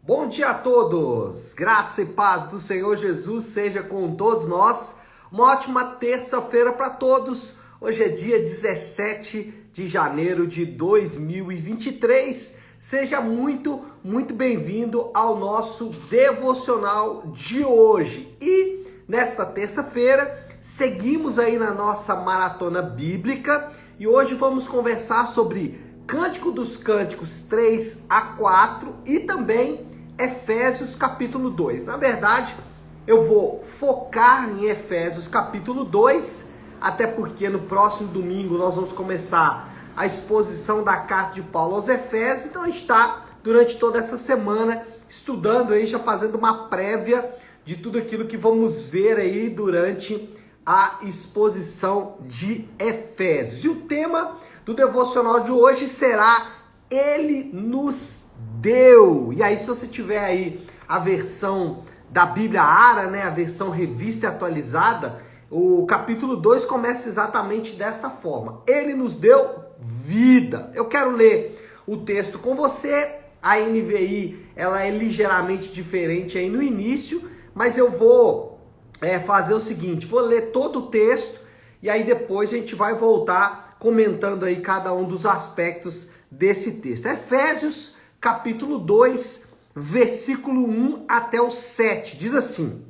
Bom dia a todos, graça e paz do Senhor Jesus seja com todos nós. Uma ótima terça-feira para todos. Hoje é dia 17 de janeiro de 2023. Seja muito bem-vindo ao nosso devocional de hoje. E nesta terça-feira seguimos aí na nossa maratona bíblica e hoje vamos conversar sobre Cântico dos Cânticos 3 a 4 e também Efésios capítulo 2. Na verdade, eu vou focar em Efésios capítulo 2, até porque no próximo domingo nós vamos começar a exposição da carta de Paulo aos Efésios. Então a gente está, durante toda essa semana, estudando aí, já fazendo uma prévia de tudo aquilo que vamos ver aí durante a exposição de Efésios. E o tema do devocional de hoje será Ele nos deu. E aí, se você tiver aí a versão da Bíblia Ara, né, a versão revista e atualizada, o capítulo 2 começa exatamente desta forma: Ele nos deu vida. Eu quero ler o texto com você. A NVI, ela é ligeiramente diferente aí no início, mas eu vou fazer o seguinte: vou ler todo o texto e aí depois a gente vai voltar comentando aí cada um dos aspectos desse texto. Efésios capítulo 2, versículo 1 até o 7, diz assim: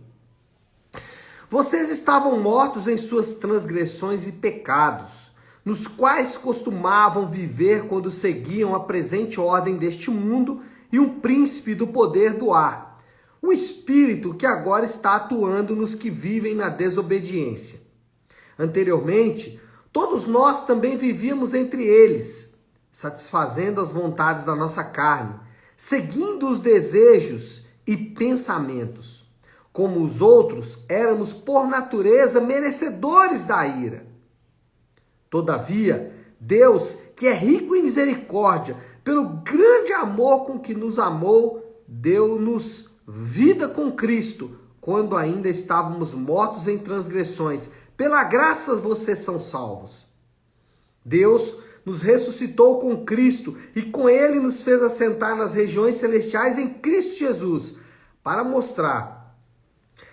Vocês estavam mortos em suas transgressões e pecados, nos quais costumavam viver quando seguiam a presente ordem deste mundo e um príncipe do poder do ar, o espírito que agora está atuando nos que vivem na desobediência. Anteriormente, todos nós também vivíamos entre eles, satisfazendo as vontades da nossa carne, seguindo os desejos e pensamentos. Como os outros, éramos por natureza merecedores da ira. Todavia, Deus, que é rico em misericórdia, pelo grande amor com que nos amou, deu-nos vida com Cristo, quando ainda estávamos mortos em transgressões. Pela graça vocês são salvos. Deus nos ressuscitou com Cristo e com Ele nos fez assentar nas regiões celestiais em Cristo Jesus, para mostrar,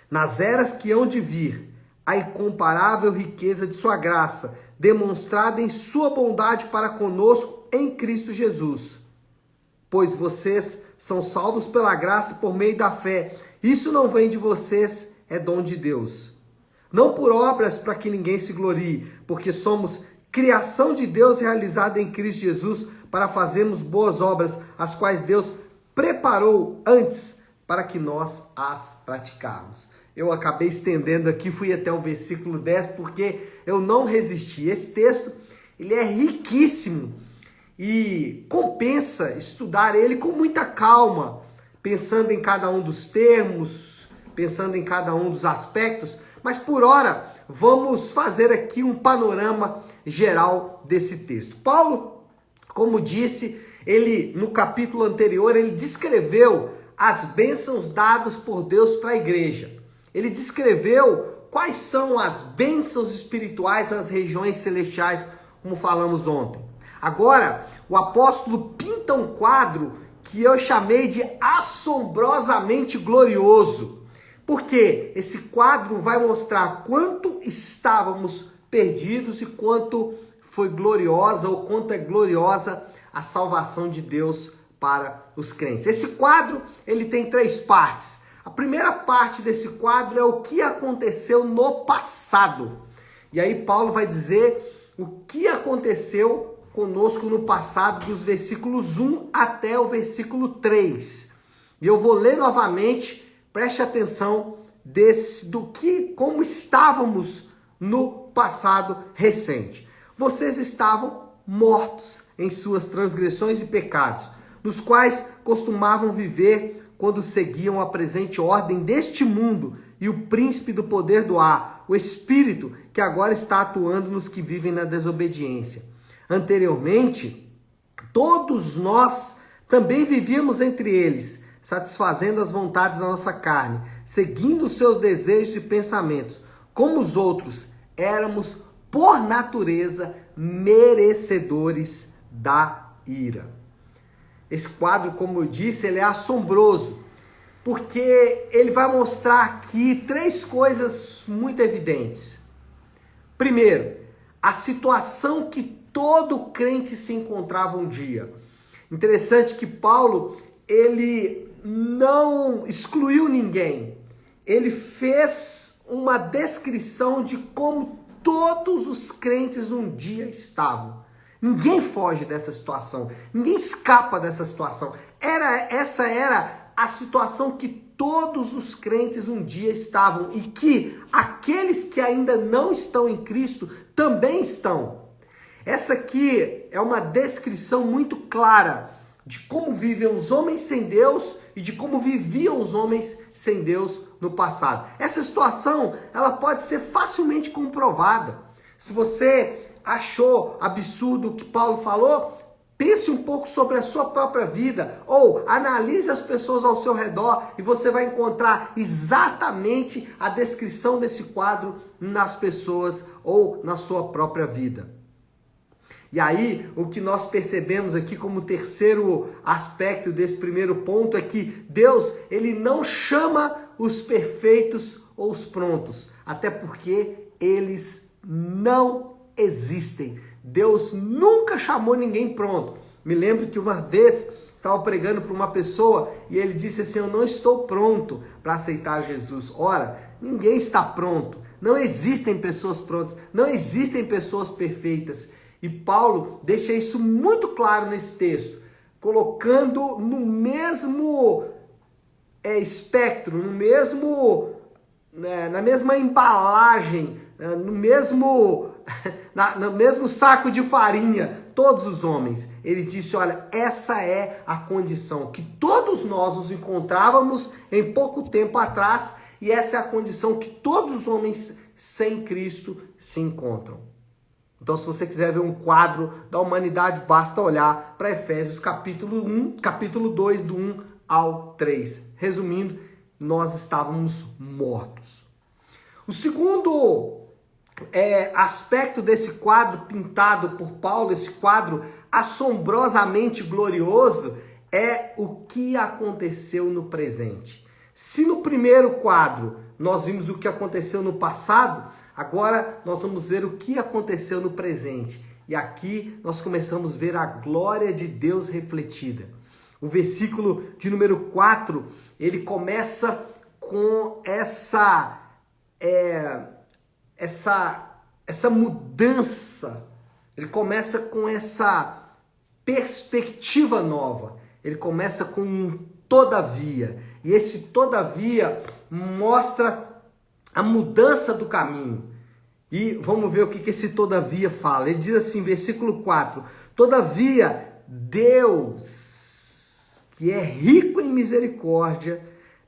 nas eras que hão de vir, a incomparável riqueza de sua graça, demonstrada em sua bondade para conosco em Cristo Jesus. Pois vocês são salvos pela graça por meio da fé. Isso não vem de vocês, é dom de Deus. Não por obras para que ninguém se glorie, porque somos criação de Deus realizada em Cristo Jesus para fazermos boas obras, as quais Deus preparou antes para que nós as praticarmos. Eu acabei estendendo aqui, fui até o versículo 10, porque eu não resisti. Esse texto, ele é riquíssimo e compensa estudar ele com muita calma, pensando em cada um dos termos, pensando em cada um dos aspectos, mas por hora vamos fazer aqui um panorama geral desse texto. Paulo, como disse, ele no capítulo anterior, ele descreveu as bênçãos dadas por Deus para a igreja. Ele descreveu quais são as bênçãos espirituais nas regiões celestiais, como falamos ontem. Agora, o apóstolo pinta um quadro que eu chamei de assombrosamente glorioso. Porque esse quadro vai mostrar quanto estávamos perdidos e quanto foi gloriosa ou quanto é gloriosa a salvação de Deus para os crentes. Esse quadro, ele tem 3 partes. A primeira parte desse quadro é o que aconteceu no passado. E aí Paulo vai dizer o que aconteceu conosco no passado, dos versículos 1 até o versículo 3. E eu vou ler novamente. Preste atenção como estávamos no passado recente. Vocês estavam mortos em suas transgressões e pecados, nos quais costumavam viver quando seguiam a presente ordem deste mundo e o príncipe do poder do ar, o espírito que agora está atuando nos que vivem na desobediência. Anteriormente, todos nós também vivíamos entre eles, satisfazendo as vontades da nossa carne, seguindo os seus desejos e pensamentos. Como os outros, éramos, por natureza, merecedores da ira. esse quadro, como eu disse, ele é assombroso, porque ele vai mostrar aqui três coisas muito evidentes. Primeiro, a situação que todo crente se encontrava um dia. Interessante que Paulo, ele não excluiu ninguém. Ele fez uma descrição de como todos os crentes um dia estavam. Ninguém foge dessa situação, ninguém escapa dessa situação. Essa era a situação que todos os crentes um dia estavam e que aqueles que ainda não estão em Cristo também estão. Essa aqui é uma descrição muito clara de como vivem os homens sem Deus e de como viviam os homens sem Deus no passado. Essa situação, ela pode ser facilmente comprovada. Se você achou absurdo o que Paulo falou, pense um pouco sobre a sua própria vida ou analise as pessoas ao seu redor e você vai encontrar exatamente a descrição desse quadro nas pessoas ou na sua própria vida. E aí, o que nós percebemos aqui como terceiro aspecto desse primeiro ponto é que Deus, ele não chama os perfeitos ou os prontos, até porque eles não existem. Deus nunca chamou ninguém pronto. Me lembro que uma vez estava pregando para uma pessoa e ele disse assim: eu não estou pronto para aceitar Jesus. Ora, ninguém está pronto. Não existem pessoas prontas, não existem pessoas perfeitas. E Paulo deixa isso muito claro nesse texto, colocando no mesmo espectro, na mesma embalagem, no mesmo saco de farinha, todos os homens. Ele disse: olha, essa é a condição que todos nós nos encontrávamos em pouco tempo atrás, e essa é a condição que todos os homens sem Cristo se encontram. Então, se você quiser ver um quadro da humanidade, basta olhar para Efésios capítulo 2, do 1 ao 3. Resumindo, nós estávamos mortos. O segundo aspecto desse quadro pintado por Paulo, esse quadro assombrosamente glorioso, é o que aconteceu no presente. Se no primeiro quadro nós vimos o que aconteceu no passado, agora nós vamos ver o que aconteceu no presente. E aqui nós começamos a ver a glória de Deus refletida. O versículo de número 4, ele começa com essa mudança. Ele começa com essa perspectiva nova. Ele começa com um todavia. E esse todavia mostra a mudança do caminho. E vamos ver o que esse todavia fala. Ele diz assim, versículo 4. Todavia, Deus, que é rico em misericórdia,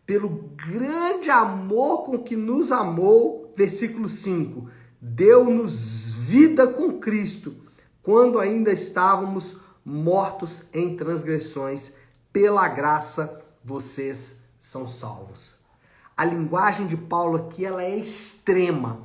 pelo grande amor com que nos amou, versículo 5, deu-nos vida com Cristo, quando ainda estávamos mortos em transgressões, pela graça vocês são salvos. A linguagem de Paulo aqui, ela é extrema.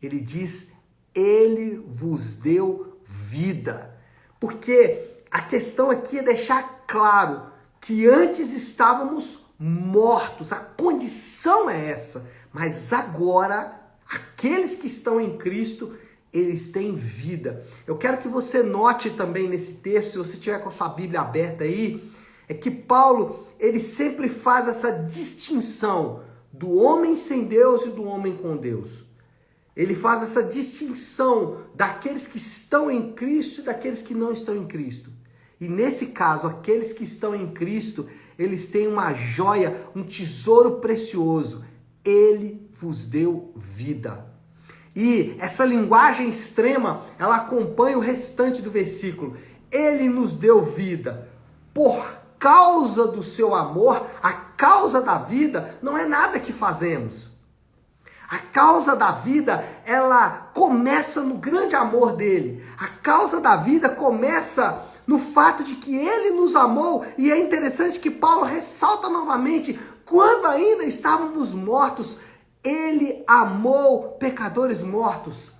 Ele diz, ele vos deu vida. Porque a questão aqui é deixar claro que antes estávamos mortos. A condição é essa. Mas agora, aqueles que estão em Cristo, eles têm vida. Eu quero que você note também nesse texto, se você tiver com a sua Bíblia aberta aí, é que Paulo, ele sempre faz essa distinção do homem sem Deus e do homem com Deus. Ele faz essa distinção daqueles que estão em Cristo e daqueles que não estão em Cristo. E nesse caso, aqueles que estão em Cristo, eles têm uma joia, um tesouro precioso. Ele vos deu vida. E essa linguagem extrema, ela acompanha o restante do versículo. Ele nos deu vida por causa do seu amor. A causa da vida não é nada que fazemos. A causa da vida, ela começa no grande amor dele. A causa da vida começa no fato de que ele nos amou. E é interessante que Paulo ressalta novamente, quando ainda estávamos mortos, ele amou pecadores mortos.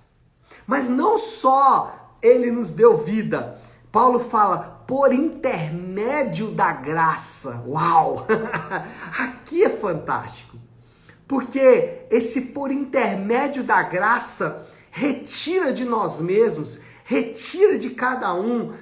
Mas não só ele nos deu vida. Paulo fala, por intermédio da graça. Uau! Aqui é fantástico. Porque esse por intermédio da graça retira de nós mesmos, retira de cada um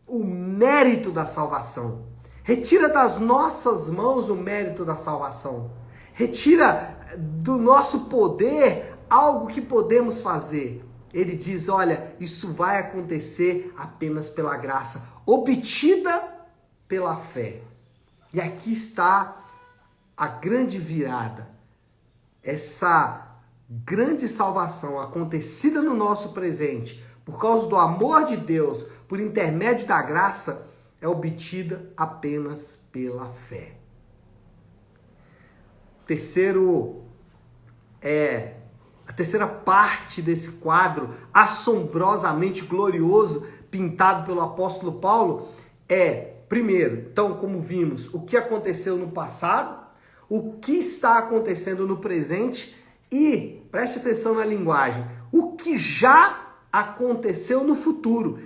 o mérito da salvação. Retira das nossas mãos o mérito da salvação. Retira do nosso poder algo que podemos fazer. Ele diz, olha, isso vai acontecer apenas pela graça, obtida pela fé. E aqui está a grande virada. Essa grande salvação acontecida no nosso presente, por causa do amor de Deus, por intermédio da graça, é obtida apenas pela fé. A terceira parte desse quadro assombrosamente glorioso pintado pelo apóstolo Paulo primeiro, então, como vimos, o que aconteceu no passado, o que está acontecendo no presente e, preste atenção na linguagem, o que já aconteceu no futuro.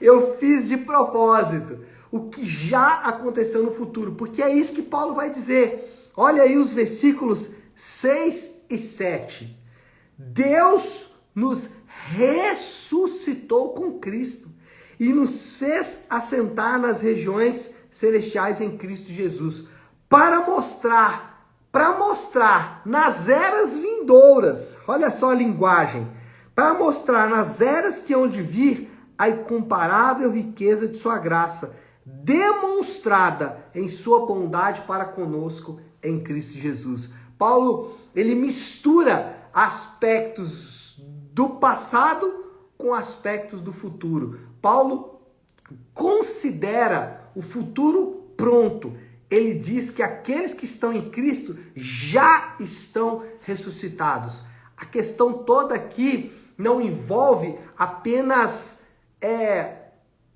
Eu fiz de propósito. O que já aconteceu no futuro, porque é isso que Paulo vai dizer. Olha aí os versículos 6 e 7. Deus nos ressuscitou com Cristo e nos fez assentar nas regiões celestiais em Cristo Jesus, para mostrar nas eras vindouras, olha só a linguagem, para mostrar nas eras que hão de vir a incomparável riqueza de sua graça, demonstrada em sua bondade para conosco em Cristo Jesus. Paulo, ele mistura aspectos do passado com aspectos do futuro. Paulo considera o futuro pronto. Ele diz que aqueles que estão em Cristo já estão ressuscitados. A questão toda aqui não envolve apenas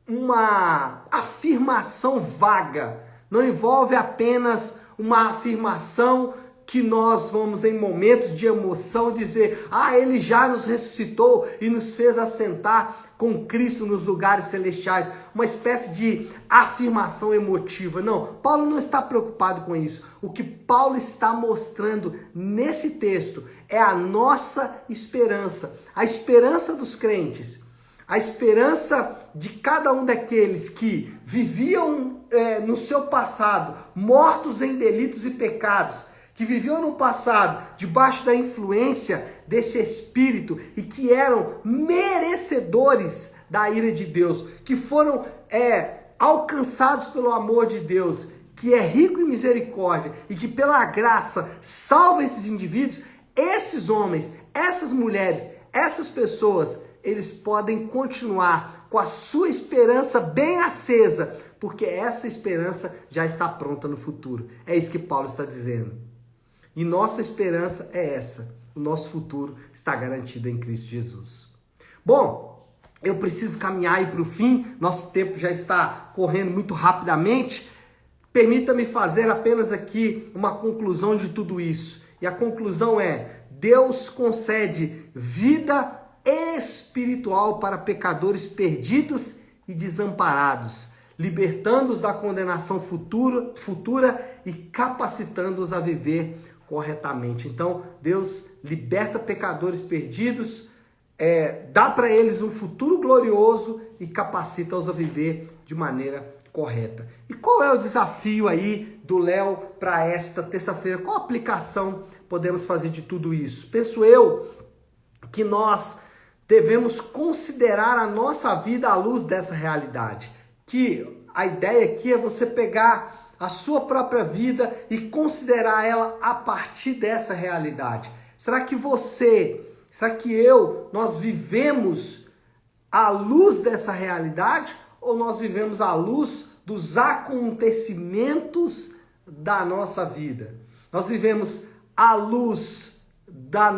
uma afirmação vaga, não envolve apenas uma afirmação que nós vamos em momentos de emoção dizer, ele já nos ressuscitou e nos fez assentar com Cristo nos lugares celestiais, uma espécie de afirmação emotiva. Não, Paulo não está preocupado com isso. O que Paulo está mostrando nesse texto é a nossa esperança, a esperança dos crentes, a esperança de cada um daqueles que viviam no seu passado, mortos em delitos e pecados, que viviam no passado debaixo da influência desse espírito e que eram merecedores da ira de Deus, que foram alcançados pelo amor de Deus, que é rico em misericórdia e que pela graça salva esses indivíduos, esses homens, essas mulheres, essas pessoas, eles podem continuar com a sua esperança bem acesa, porque essa esperança já está pronta no futuro. É isso que Paulo está dizendo. E nossa esperança é essa. O nosso futuro está garantido em Cristo Jesus. Bom, eu preciso caminhar aí para o fim. Nosso tempo já está correndo muito rapidamente. Permita-me fazer apenas aqui uma conclusão de tudo isso. E a conclusão é: Deus concede vida espiritual para pecadores perdidos e desamparados, libertando-os da condenação futura e capacitando-os a viver corretamente. Então, Deus liberta pecadores perdidos, dá para eles um futuro glorioso e capacita-os a viver de maneira correta. E qual é o desafio aí do Léo para esta terça-feira? Qual aplicação podemos fazer de tudo isso? Penso eu que nós devemos considerar a nossa vida à luz dessa realidade. Que a ideia aqui é você pegar a sua própria vida e considerar ela a partir dessa realidade. Será que nós vivemos à luz dessa realidade ou nós vivemos à luz dos acontecimentos da nossa vida? Nós vivemos à luz das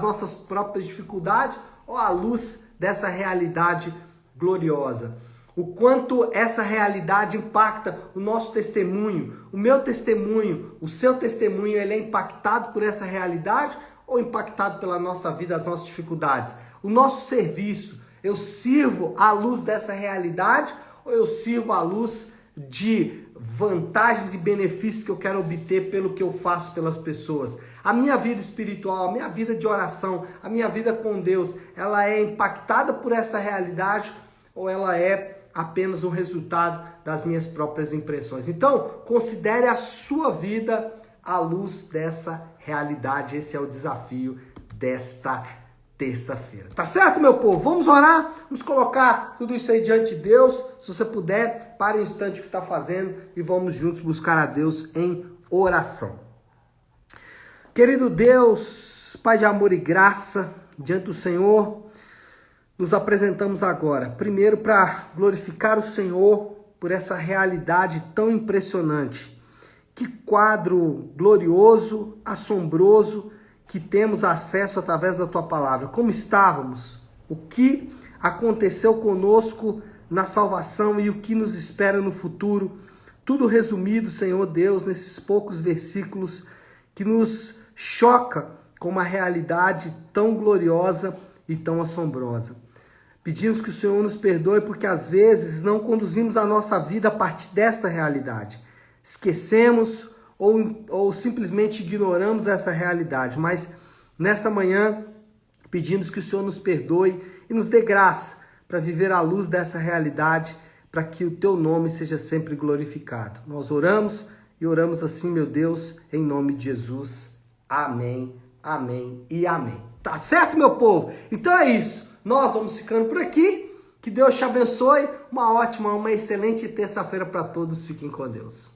nossas próprias dificuldades ou à luz dessa realidade gloriosa? O quanto essa realidade impacta o nosso testemunho, o meu testemunho, o seu testemunho, ele é impactado por essa realidade ou impactado pela nossa vida, as nossas dificuldades? O nosso serviço Eu sirvo à luz dessa realidade ou eu sirvo à luz de vantagens e benefícios que eu quero obter pelo que eu faço pelas pessoas? A minha vida espiritual, a minha vida de oração, a minha vida com Deus, ela é impactada por essa realidade ou ela é apenas um resultado das minhas próprias impressões? Então, considere a sua vida à luz dessa realidade. Esse é o desafio desta terça-feira. Tá certo, meu povo? Vamos orar, vamos colocar tudo isso aí diante de Deus. Se você puder, pare um instante o que está fazendo e vamos juntos buscar a Deus em oração. Querido Deus, Pai de amor e graça, diante do Senhor, nos apresentamos agora, primeiro para glorificar o Senhor por essa realidade tão impressionante. Que quadro glorioso, assombroso, que temos acesso através da Tua Palavra. Como estávamos, o que aconteceu conosco na salvação e o que nos espera no futuro. Tudo resumido, Senhor Deus, nesses poucos versículos que nos choca com uma realidade tão gloriosa e tão assombrosa. Pedimos que o Senhor nos perdoe porque às vezes não conduzimos a nossa vida a partir desta realidade. Esquecemos ou simplesmente ignoramos essa realidade. Mas nessa manhã pedimos que o Senhor nos perdoe e nos dê graça para viver à luz dessa realidade, para que o Teu nome seja sempre glorificado. Nós oramos e oramos assim, meu Deus, em nome de Jesus. Amém, amém e amém. Tá certo, meu povo? Então é isso. Nós vamos ficando por aqui. Que Deus te abençoe. Uma ótima, uma excelente terça-feira para todos. Fiquem com Deus.